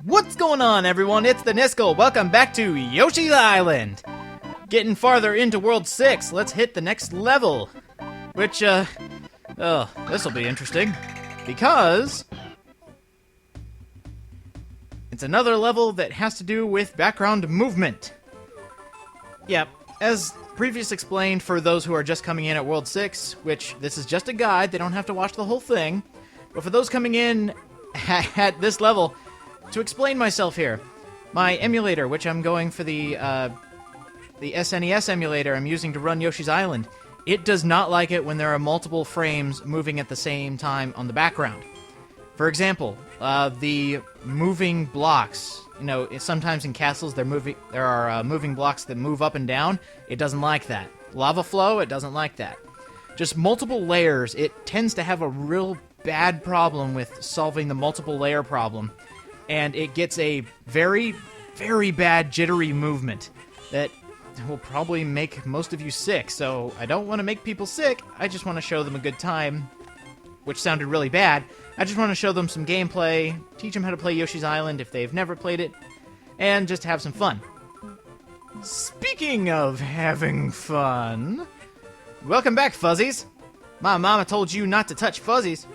What's going on, everyone? It's the Niskel. Welcome back to Yoshi's Island. Getting farther into World 6, let's hit the next level. Which, this'll be interesting. Because it's another level that has to do with background movement. Yep, as previously explained for those who are just coming in at World 6, which this is just a guide, they don't have to watch the whole thing. But for those coming in at this level, to explain myself here, my emulator, which I'm going for the SNES emulator I'm using to run Yoshi's Island, it does not like it when there are multiple frames moving at the same time on the background. For example, the moving blocks. You know, sometimes in castles there are moving blocks that move up and down. It doesn't like that. Lava flow, it doesn't like that. Just multiple layers, it tends to have a real bad problem with solving the multiple layer problem. And it gets a very, very bad jittery movement that will probably make most of you sick. So I don't want to make people sick, I just want to show them a good time, which sounded really bad. I just want to show them some gameplay, teach them how to play Yoshi's Island if they've never played it, and just have some fun. Speaking of having fun, welcome back, Fuzzies. My mama told you not to touch Fuzzies,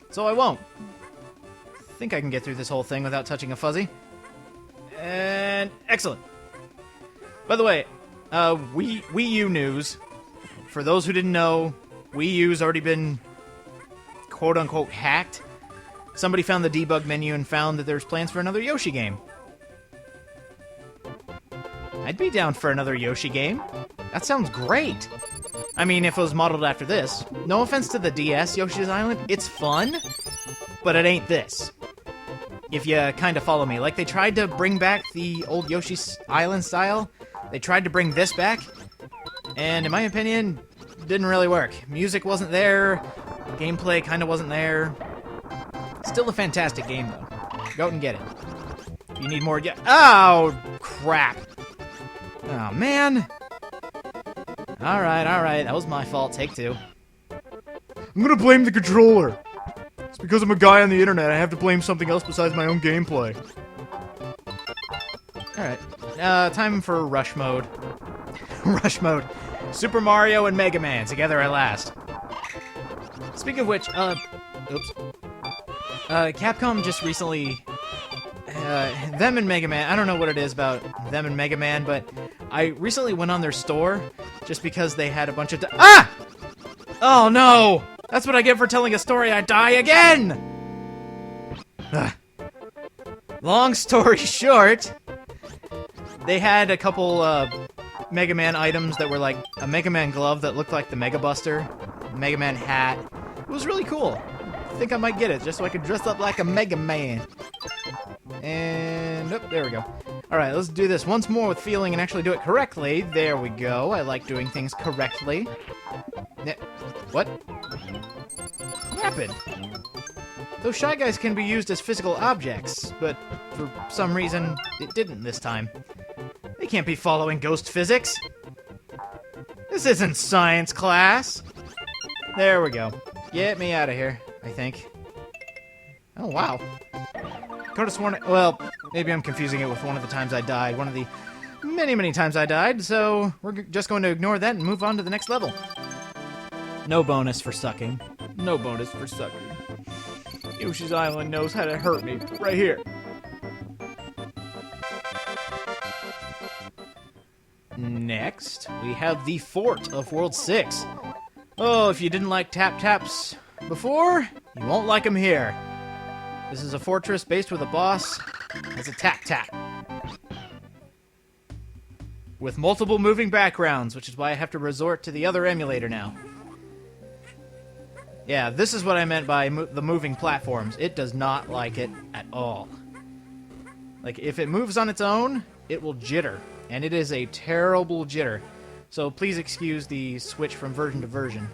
so I won't. I think I can get through this whole thing without touching a fuzzy. And excellent. By the way, Wii U news. For those who didn't know, Wii U's already been quote-unquote hacked. Somebody found the debug menu and found that there's plans for another Yoshi game. I'd be down for another Yoshi game. That sounds great. I mean, if it was modeled after this. No offense to the DS Yoshi's Island, it's fun, but it ain't this. If you kind of follow me. Like, they tried to bring back the old Yoshi's Island style. They tried to bring this back, and in my opinion, didn't really work. Music wasn't there, gameplay kind of wasn't there. Still a fantastic game, though. Go out and get it. If you need more... Oh, crap. Oh, man. Alright, that was my fault. Take two. I'm gonna blame the controller. It's because I'm a guy on the internet. I have to blame something else besides my own gameplay. Alright. Time for Rush Mode. Rush Mode. Super Mario and Mega Man together at last. Speaking of which, oops. Capcom just recently... them and Mega Man, I don't know what it is about them and Mega Man, but I recently went on their store just because they had a bunch of... Ah! Oh, no! That's what I get for telling a story. I die again! Ugh. Long story short, they had a couple Mega Man items that were like a Mega Man glove that looked like the Mega Buster, Mega Man hat. It was really cool. I think I might get it just so I could dress up like a Mega Man. And, oh, there we go. Alright, let's do this once more with feeling and actually do it correctly. There we go. I like doing things correctly. What? What happened? Those Shy Guys can be used as physical objects, but for some reason, it didn't this time. They can't be following ghost physics. This isn't science class. There we go. Get me out of here, I think. Oh, wow. Could have sworn... Well, maybe I'm confusing it with one of the times I died. One of the many, many times I died, so we're just going to ignore that and move on to the next level. No bonus for sucking. No bonus for sucking. Yoshi's Island knows how to hurt me. Right here. Next, we have the Fort of World 6. Oh, if you didn't like tap-taps before, you won't like them here. This is a fortress based with a boss that's a tap-tap. With multiple moving backgrounds, which is why I have to resort to the other emulator now. Yeah, this is what I meant by the moving platforms. It does not like it at all. Like, if it moves on its own, it will jitter. And it is a terrible jitter. So please excuse the switch from version to version.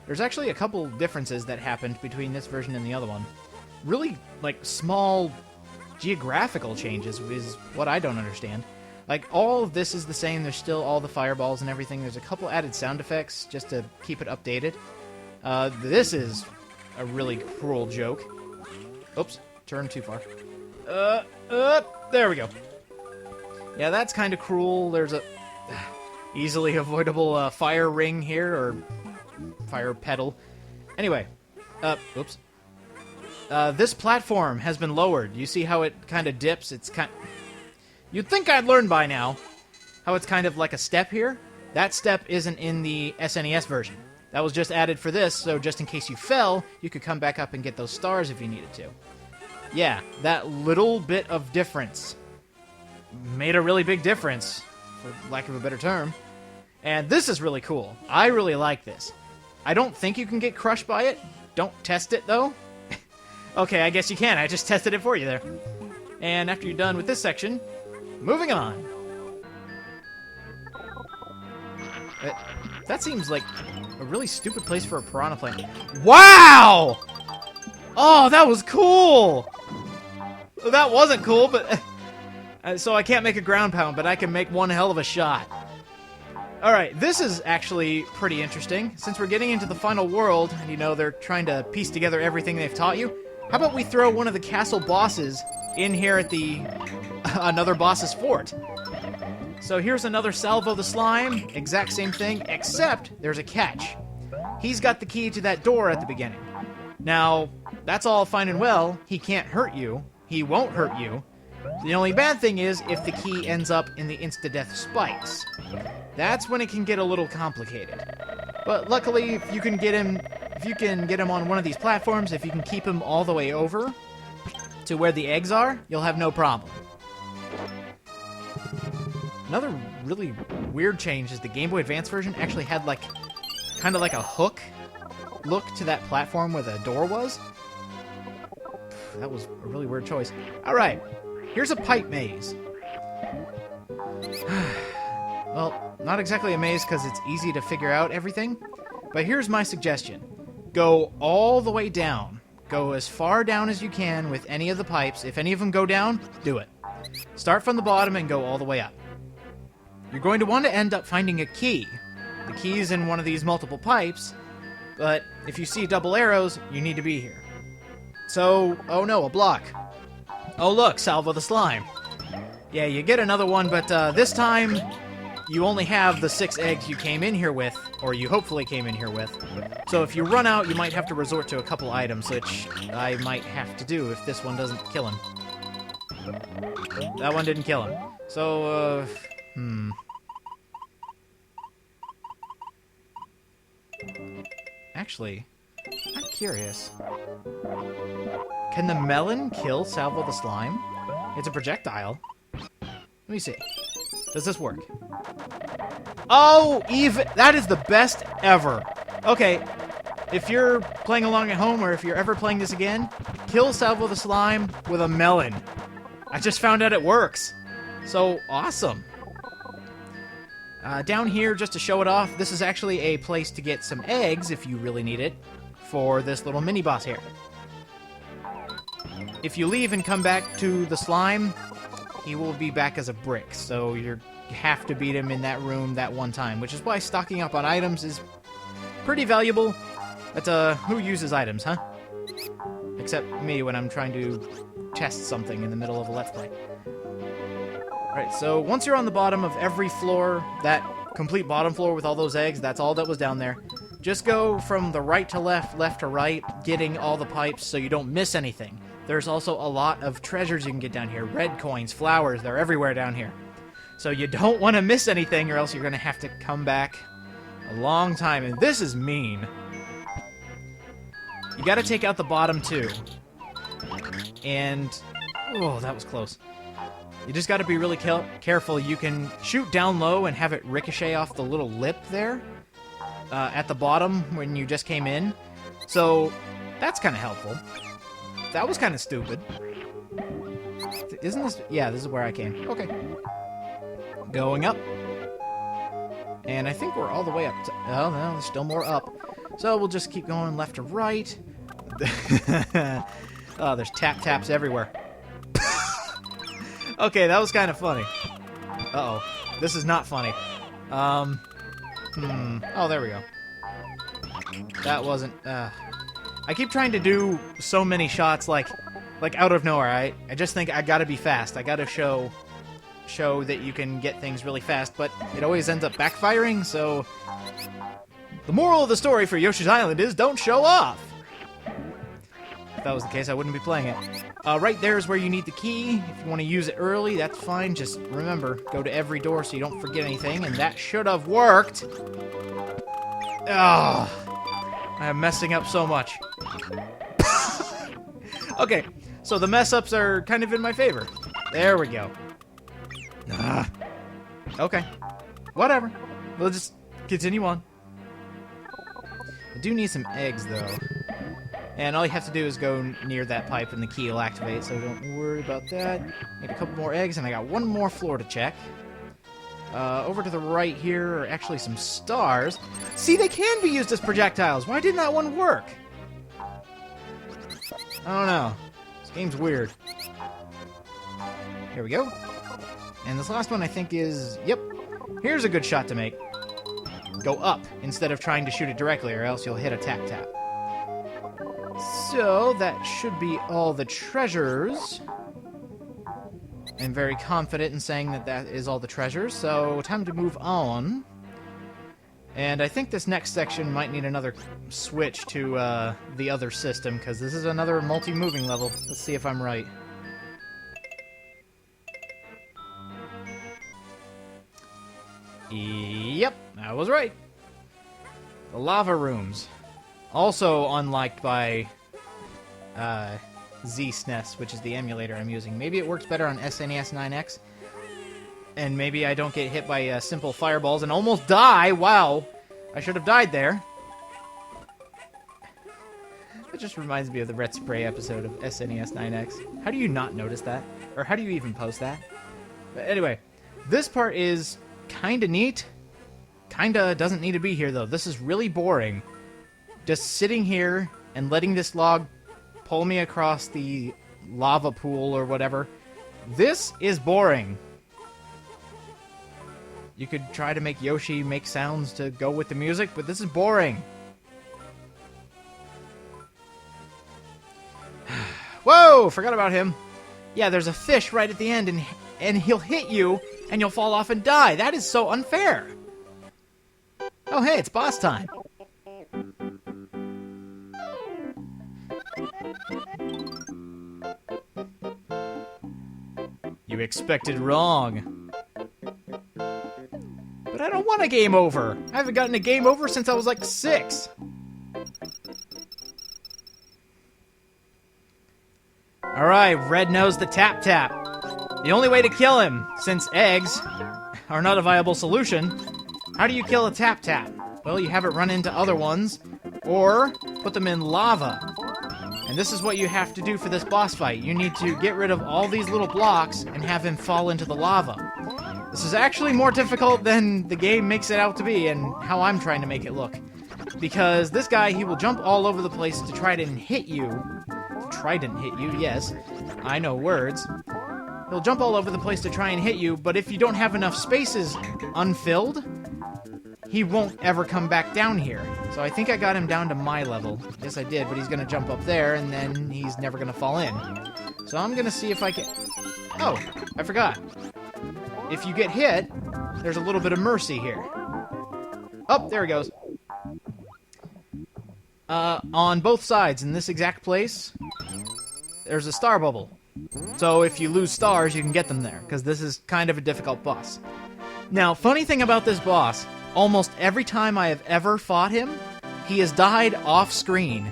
There's actually a couple differences that happened between this version and the other one. Really, like, small geographical changes is what I don't understand. Like, all of this is the same. There's still all the fireballs and everything. There's a couple added sound effects just to keep it updated. This is a really cruel joke. Oops, turned too far. There we go. Yeah, that's kind of cruel. There's a easily avoidable fire ring here, or fire pedal. Anyway, oops. This platform has been lowered. You see how it kind of dips? It's kind. You'd think I'd learn by now how it's kind of like a step here. That step isn't in the SNES version. That was just added for this, so just in case you fell, you could come back up and get those stars if you needed to. Yeah, that little bit of difference made a really big difference, for lack of a better term. And this is really cool. I really like this. I don't think you can get crushed by it. Don't test it, though. Okay, I guess you can. I just tested it for you there. And after you're done with this section, moving on. That seems like a really stupid place for a piranha plant. Wow! Oh, that was cool! That wasn't cool, but... so I can't make a ground pound, but I can make one hell of a shot. Alright, this is actually pretty interesting. Since we're getting into the final world, and you know, they're trying to piece together everything they've taught you, how about we throw one of the castle bosses in here at the... another boss's fort? So here's another Salvo the Slime, exact same thing, except there's a catch. He's got the key to that door at the beginning. Now, that's all fine and well, he can't hurt you, he won't hurt you. The only bad thing is if the key ends up in the insta-death spikes. That's when it can get a little complicated. But luckily, if you can get him on one of these platforms, if you can keep him all the way over to where the eggs are, you'll have no problem. Another really weird change is the Game Boy Advance version actually had like kind of like a hook look to that platform where the door was. That was a really weird choice. All right, here's a pipe maze. Well, not exactly a maze because it's easy to figure out everything, but here's my suggestion. Go all the way down. Go as far down as you can with any of the pipes. If any of them go down, do it. Start from the bottom and go all the way up. You're going to want to end up finding a key. The key's in one of these multiple pipes, but if you see double arrows, you need to be here. So, oh no, a block. Oh look, Salvo the Slime. Yeah, you get another one, but this time you only have the 6 eggs you came in here with, or you hopefully came in here with. So if you run out, you might have to resort to a couple items, which I might have to do if this one doesn't kill him. That one didn't kill him. So, Actually, I'm curious. Can the melon kill Salvo the Slime? It's a projectile. Let me see. Does this work? Oh, even that is the best ever. Okay, if you're playing along at home, or if you're ever playing this again, kill Salvo the Slime with a melon. I just found out it works. So awesome. Down here, just to show it off, this is actually a place to get some eggs, if you really need it, for this little mini-boss here. If you leave and come back to the slime, he will be back as a brick, so you have to beat him in that room that one time, which is why stocking up on items is pretty valuable. But, who uses items, huh? Except me when I'm trying to test something in the middle of a Let's Play. Alright, so once you're on the bottom of every floor, that complete bottom floor with all those eggs, that's all that was down there. Just go from the right to left, left to right, getting all the pipes so you don't miss anything. There's also a lot of treasures you can get down here. Red coins, flowers, they're everywhere down here. So you don't want to miss anything or else you're going to have to come back a long time. And this is mean. You got to take out the bottom two. And... oh, that was close. You just got to be really careful. You can shoot down low and have it ricochet off the little lip there at the bottom when you just came in. So that's kind of helpful. That was kind of stupid. Isn't this... yeah, this is where I came. Okay. Going up. And I think we're all the way up to... oh, no, there's still more up. So we'll just keep going left to right. Oh, there's tap-taps everywhere. Okay, that was kind of funny. Uh-oh. This is not funny. Oh, there we go. That wasn't... I keep trying to do so many shots, like, Like, out of nowhere. I just think I gotta be fast. I gotta show that you can get things really fast, but it always ends up backfiring, so... The moral of the story for Yoshi's Island is don't show off! If that was the case, I wouldn't be playing it. Right there is where you need the key. If you want to use it early, that's fine. Just remember, go to every door so you don't forget anything, and that should have worked! Ugh. I am messing up so much. Okay, so the mess-ups are kind of in my favor. There we go. Okay. Whatever. We'll just continue on. I do need some eggs, though. And all you have to do is go near that pipe and the key will activate, so don't worry about that. Need a couple more eggs, and I got one more floor to check. Over to the right here are actually some stars. See, they can be used as projectiles. Why didn't that one work? I don't know. This game's weird. Here we go. And this last one I think is... Yep. Here's a good shot to make. Go up instead of trying to shoot it directly, or else you'll hit a tap-tap. So, that should be all the treasures. I'm very confident in saying that that is all the treasures, so time to move on. And I think this next section might need another switch to the other system, because this is another multi-moving level. Let's see if I'm right. Yep, I was right. The lava rooms. Also unliked by Z-SNES, which is the emulator I'm using. Maybe it works better on SNES 9X. And maybe I don't get hit by simple fireballs and almost die. Wow, I should have died there. It just reminds me of the Red Spray episode of SNES 9X. How do you not notice that? Or how do you even post that? But anyway, this part is kinda neat. Kinda doesn't need to be here, though. This is really boring. Just sitting here and letting this log pull me across the lava pool or whatever. This is boring. You could try to make Yoshi make sounds to go with the music, but this is boring. Whoa! Forgot about him. Yeah, there's a fish right at the end, and he'll hit you, and you'll fall off and die. That is so unfair. Oh, hey, it's boss time. You expected wrong. But I don't want a game over. I haven't gotten a game over since I was like 6. Alright, Red knows the tap-tap. The only way to kill him, since eggs are not a viable solution, how do you kill a tap-tap? Well, you have it run into other ones, or put them in lava. And this is what you have to do for this boss fight. You need to get rid of all these little blocks and have him fall into the lava. This is actually more difficult than the game makes it out to be and how I'm trying to make it look. Because this guy, he will jump all over the place to try to hit you. Trident hit you, yes. I know words. He'll jump all over the place to try and hit you, but if you don't have enough spaces unfilled, he won't ever come back down here. So I think I got him down to my level. Yes, I did, but he's gonna jump up there, and then he's never gonna fall in. So I'm gonna see if I can... Oh, I forgot. If you get hit, there's a little bit of mercy here. Oh, there he goes. On both sides, in this exact place, there's a star bubble. So if you lose stars, you can get them there, because this is kind of a difficult boss. Now, funny thing about this boss, almost every time I have ever fought him, he has died off-screen.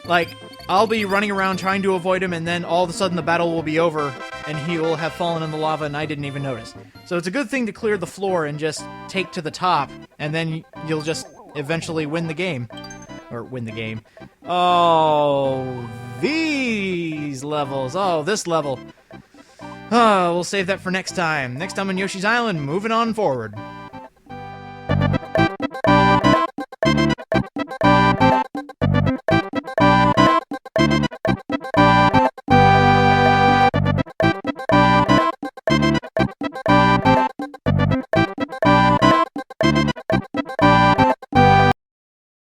Like, I'll be running around trying to avoid him, and then all of a sudden the battle will be over, and he will have fallen in the lava, and I didn't even notice. So it's a good thing to clear the floor and just take to the top, and then you'll just eventually win the game. Or win the game. Oh, these levels. Oh, this level. Oh, we'll save that for next time. Next time on Yoshi's Island, moving on forward.